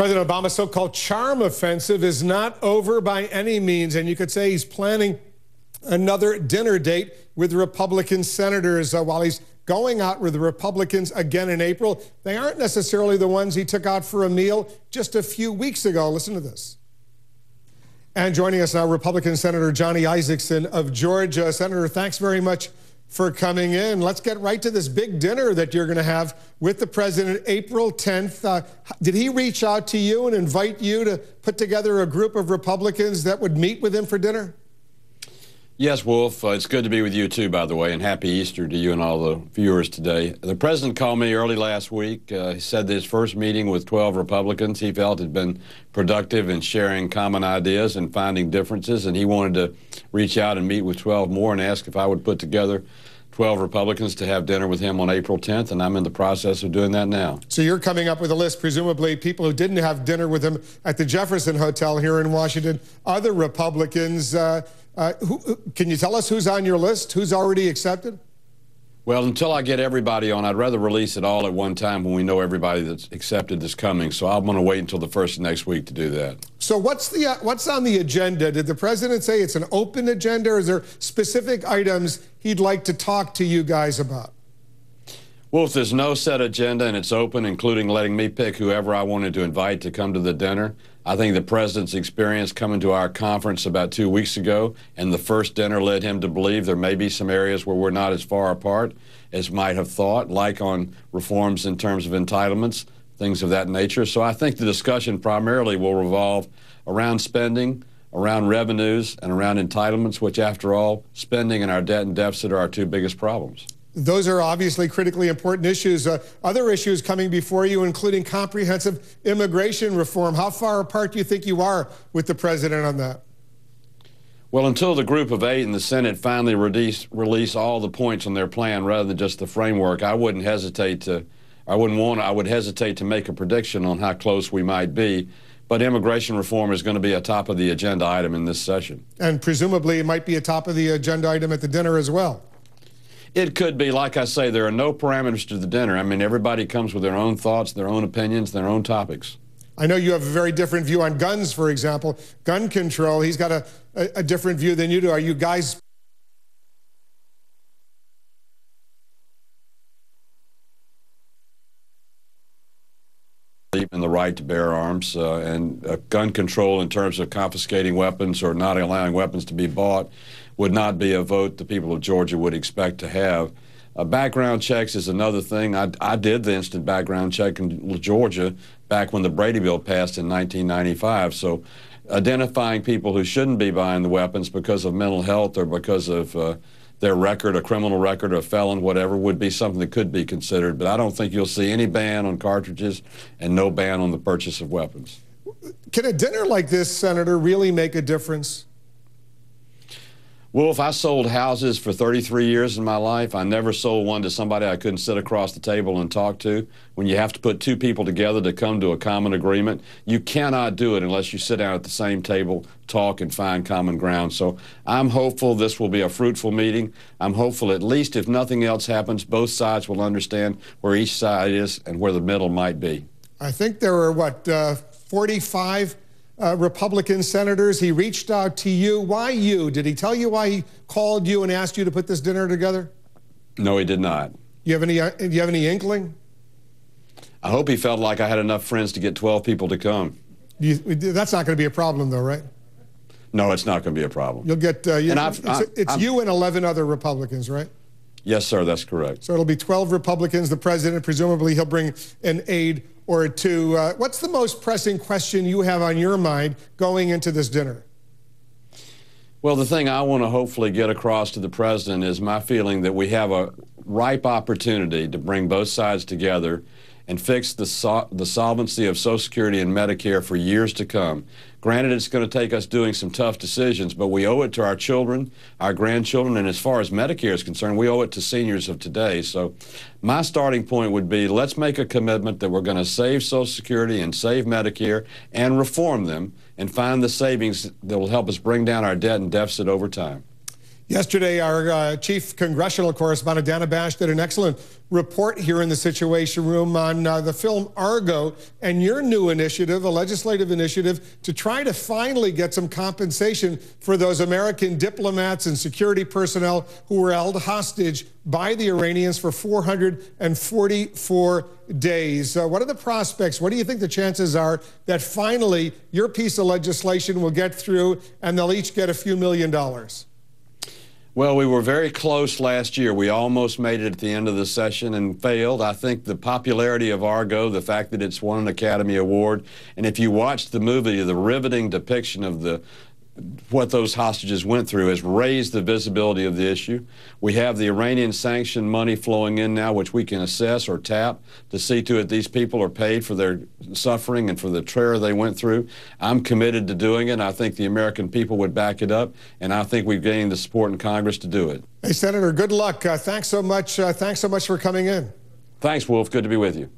President Obama's so-called charm offensive is not over by any means, and you could say he's planning another dinner date with Republican senators while he's going out with the Republicans again in April. They aren't necessarily the ones he took out for a meal just a few weeks ago. Listen to this. And joining us now, Republican Senator Johnny Isakson of Georgia. Senator, thanks very much for coming in. Let's get right to this big dinner that you're going to have with the president April 10th. Did he reach out to you and invite you to put together a group of Republicans that would meet with him for dinner? Yes, Wolf. It's good to be with you, too, by the way, and happy Easter to you and all the viewers today. The president called me early last week. He said that his first meeting with 12 Republicans he felt had been productive in sharing common ideas and finding differences, and he wanted to reach out and meet with 12 more and ask if I would put together 12 Republicans to have dinner with him on April 10th, and I'm in the process of doing that now. So you're coming up with a list, presumably people who didn't have dinner with him at the Jefferson Hotel here in Washington, other Republicans. Can you tell us who's on your list? Who's already accepted? Well, until I get everybody on, I'd rather release it all at one time when we know everybody that's accepted is coming. So I'm going to wait until the first of next week to do that. So what's on the agenda? Did the president say it's an open agenda, or is there specific items he'd like to talk to you guys about? Well, if there's no set agenda and it's open, including letting me pick whoever I wanted to invite to come to the dinner, I think the president's experience coming to our conference about 2 weeks ago and the first dinner led him to believe there may be some areas where we're not as far apart as might have thought, like on reforms in terms of entitlements, things of that nature. So I think the discussion primarily will revolve around spending, around revenues, and around entitlements, which, after all, spending and our debt and deficit are our two biggest problems. Those are obviously critically important issues. Other issues coming before you, including comprehensive immigration reform. How far apart do you think you are with the president on that? Well, until the group of 8 in the Senate finally release all the points on their plan rather than just the framework, I would hesitate to make a prediction on how close we might be. But immigration reform is going to be a top of the agenda item in this session. And presumably it might be a top of the agenda item at the dinner as well. It could be. Like I say, there are no parameters to the dinner. I mean, everybody comes with their own thoughts, their own opinions, their own topics. I know you have a very different view on guns, for example. Gun control, he's got a different view than you do. Are you guys in the right to bear arms and gun control in terms of confiscating weapons or not allowing weapons to be bought would not be a vote the people of Georgia would expect to have. Background checks is another thing. I did the instant background check in Georgia back when the Brady bill passed in 1995. So identifying people who shouldn't be buying the weapons because of mental health or because of their record, a criminal record, a felon, whatever, would be something that could be considered. But I don't think you'll see any ban on cartridges and no ban on the purchase of weapons. Can a dinner like this, Senator, really make a difference? Wolf, I sold houses for 33 years in my life. I never sold one to somebody I couldn't sit across the table and talk to. When you have to put two people together to come to a common agreement, you cannot do it unless you sit down at the same table, talk, and find common ground. So I'm hopeful this will be a fruitful meeting. I'm hopeful, at least if nothing else happens, both sides will understand where each side is and where the middle might be. I think there were, 45 Republican senators. He reached out to you. Why you? Did he tell you why he called you and asked you to put this dinner together? No, he did not. Do you have any inkling? I hope he felt like I had enough friends to get 12 people to come. That's not going to be a problem, though, right? No, it's not going to be a problem. You'll get, it's you and 11 other Republicans, right? Yes, sir, that's correct. So it'll be 12 Republicans, the president, presumably he'll bring an aide or two. What's the most pressing question you have on your mind going into this dinner? Well, the thing I want to hopefully get across to the president is my feeling that we have a ripe opportunity to bring both sides together and fix the solvency of Social Security and Medicare for years to come. Granted, it's going to take us doing some tough decisions, but we owe it to our children, our grandchildren, and as far as Medicare is concerned, we owe it to seniors of today. So my starting point would be, let's make a commitment that we're going to save Social Security and save Medicare and reform them and find the savings that will help us bring down our debt and deficit over time. Yesterday, our chief congressional correspondent, Dana Bash, did an excellent report here in the Situation Room on the film Argo and your new initiative, a legislative initiative, to try to finally get some compensation for those American diplomats and security personnel who were held hostage by the Iranians for 444 days. What are the prospects? What do you think the chances are that finally your piece of legislation will get through and they'll each get a few $1 million? Well, we were very close last year. We almost made it at the end of the session and failed. I think the popularity of Argo, the fact that it's won an Academy Award, and if you watch the movie, the riveting depiction of what those hostages went through has raised the visibility of the issue. We have the Iranian sanction money flowing in now, which we can assess or tap to see to it these people are paid for their suffering and for the terror they went through. I'm committed to doing it. I think the American people would back it up, and I think we've gained the support in Congress to do it. Hey, Senator, good luck. Thanks so much. Thanks so much for coming in. Thanks, Wolf. Good to be with you.